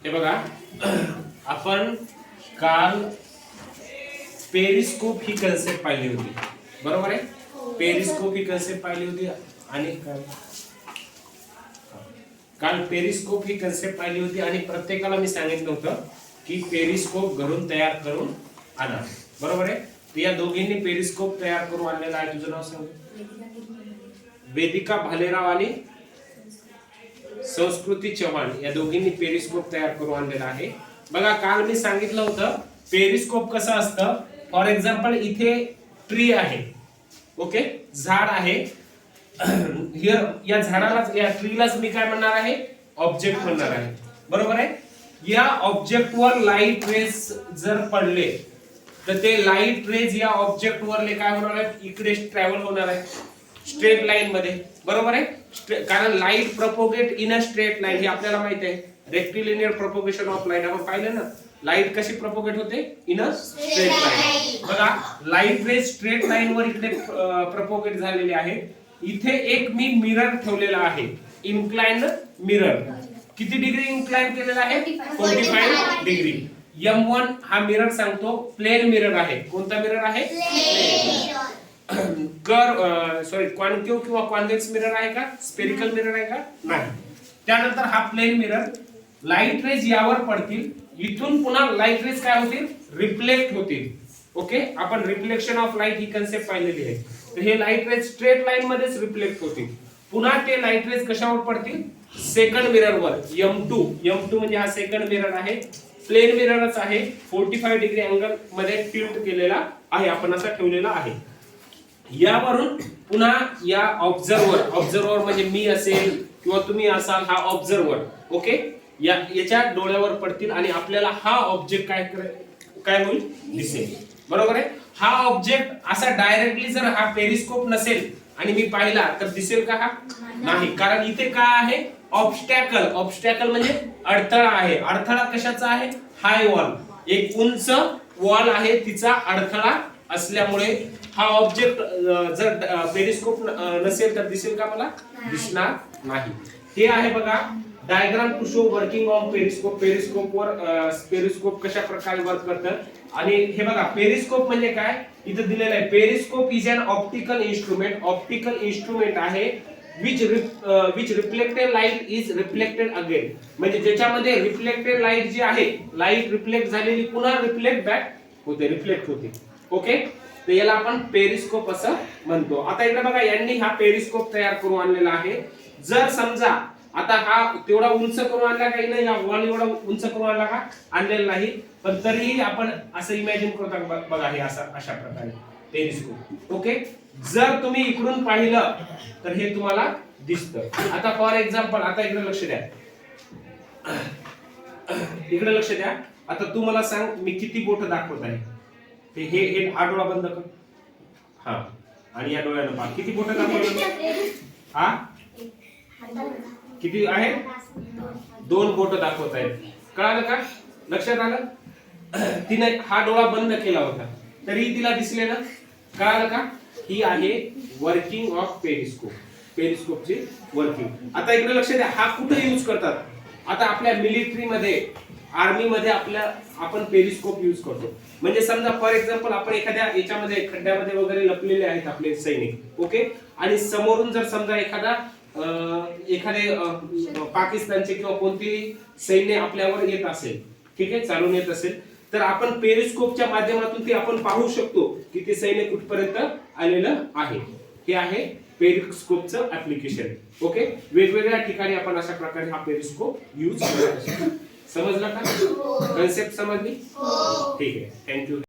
हे बघा, आपण काल पेरिस्कोप ही कन्सेप्ट पाहिली होती, बरोबर आहे. पेरिस्कोप ही कन्सेप्ट पाहिली होती आणि काल पेरिस्कोप ही कन्सेप्ट पाहिली होती आणि प्रत्येकाला मी सांगितलं होतं की पेरिस्कोप घरून तयार करून आणा, बरोबर आहे. तर या दोघींनी पेरिस्कोप तयार करून आणलेला आहे. तुझं नाव सांग. वेदिका भालेराव आणि संस्कृती चव्हाण या दोघींनी पेरिस्कोप तयार करून आणलेला आहे. बघा, काल मी सांगितलं होतं पेरिस्कोप कसं असतं. फॉर एक्झाम्पल इथे ट्री आहे, ओके, झाड आहे. या झाडालाच, या ट्रीलाच मी काय म्हणणार आहे, ऑब्जेक्ट म्हणणार आहे, बरोबर आहे. या ऑब्जेक्टवर लाईट रेज जर पडले तर ते लाईट रेज या ऑब्जेक्टवर काय होणार आहे, इकडे ट्रॅव्हल होणार आहे स्ट्रेट लाईन मध्ये, बरोबर आहे. कारण light propagate in a straight line हे आपल्याला माहिती आहे. रेक्टिलिनियर प्रोपोगेशन ऑफ लाईट आपण पाहिलं ना. लाईट कशी प्रोपोगेट होते, इन अ स्ट्रेट लाईन. बघा, लाईट रेज स्ट्रेट लाईन वर इकडे प्रोपोगेट झालेले आहे. इथे एक मी मिरर ठेवलेला आहे, इन्क्लाइन्ड मिरर. किती डिग्री इन्क्लाइन केलेला आहे, 45 डिग्री. M1 हा मिरर सांगतो प्लेन मिरर आहे. कोणता मिरर आहे, कॉन्केव किंवा कॉन्व्हेक्स मिरर आहे का, स्पेरिकल मिरर आहे का, नाही. त्यानंतर हा प्लेन मिरर, लाईट रेज यावर पडतील, इथून पुन्हा लाईट रेज काय होतील, रिफ्लेक्ट होतील. ओके, आपण reflection of light he concept पाहिलेली आहे. तर हे लाईट रेज स्ट्रेट लाईन मध्येच रिफ्लेक्ट होतील. पुन्हा ते लाईट रेज कशावर पडतील, सेकंड मिरर वर. M2 म्हणजे हा सेकंड मिरर आहे, प्लेन मिररच आहे, 45 डिग्री अँगल मध्ये टिल्ट केलेला आहे, आपण असा ठेवलेला आहे. यावरून पुन्हा या ऑब्झर्वर म्हणजे मी असेल किंवा तुम्ही असाल, हा ऑब्झर्वर, ओके, याच्या डोळ्यावर पडतील आणि आपल्याला हा ऑब्जेक्ट काय होईल, दिसेल, बरोबर आहे. हा ऑब्जेक्ट असा डायरेक्टली जर हा पेरिस्कोप नसेल आणि मी पाहिला तर दिसेल का, हा नाही. कारण इथे काय आहे, ऑब्स्टॅकल म्हणजे अडथळा आहे. अडथळा कशाचा आहे, हाय वॉल, एक उंच वॉल आहे, तिचा अडथळा असल्यामुळे हा ऑब्जेक्ट जर पेरिस्कोप नसेल तर दिसेल का, मला दिसणार नाही. हे आहे बघा diagram to show working on periscope. Periscope कशा प्रकारे वर्क करतं. आणि हे बघा, पेरिस्कोप म्हणजे काय, इथं दिलेलं आहे. Periscope is an optical instrument आहे which reflected light is reflected again. म्हणजे ज्याच्यामध्ये रिफ्लेक्टेड लाईट जी आहे, लाईट रिफ्लेक्ट झालेली पुन्हा रिफ्लेक्ट होते. ओके, तर याला आपण पेरिस्कोप असं म्हणतो. आता इकडे बघा, यांनी हा पेरिस्कोप तयार करून आणलेला आहे. जर समजा आता हा तेवढा उंच करून आणला काही नाही, हा वॉल एवढा उंच करून आणला का, आणलेला नाही, पण तरीही आपण असं इमॅजिन करतो बघा, हे अशा प्रकारे पेरिस्कोप. ओके, जर तुम्ही इकडून पाहिलं तर हे तुम्हाला दिसतं. आता फॉर एक्झाम्पल, आता इकडे लक्ष द्या, इकडे लक्ष द्या. आता तू मला सांग, मी किती बोट दाखवत आहे. हे हा डोळा बंद कर, हा, आणि या डोळ्यानं पहा किती बोट दाखवलं, हा किती आहे, 2 बोट दाखवत आहेत. कळालं का, लक्षात आलं. तिने हा डोळा बंद केला होता तरी तिला दिसले ना, कळालं का. ही आहे वर्किंग ऑफ पेरिस्कोपची वर्किंग. आता इकडे लक्ष द्या, हा कुठे यूज करतात. आता आपल्या मिलिटरी मध्ये, आर्मी मध्ये आपण पेरिस्कोप यूज करतो. म्हणजे समजा फॉर एक्झाम्पल आपण एखाद्या याच्यामध्ये खड्ड्यामध्ये वगैरे लपलेले आहेत आपले सैनिक, ओके, आणि समोरून जर समजा एखादे पाकिस्तानचे किंवा कोणती सैन्य आपल्यावर येत असेल, ठीक आहे, चालून येत असेल, तर आपण पेरिस्कोपच्या माध्यमातून ते आपण पाहू शकतो की ते सैन्य कुठपर्यंत आलेलं आहे. हे आहे पेरिस्कोपचं ऍप्लिकेशन. ओके, वेगवेगळ्या ठिकाणी आपण अशा प्रकारे हा पेरिस्कोप यूज करत असतो. समजलं का, कन्सेप्ट समजली, ठीक आहे, थँक्यू.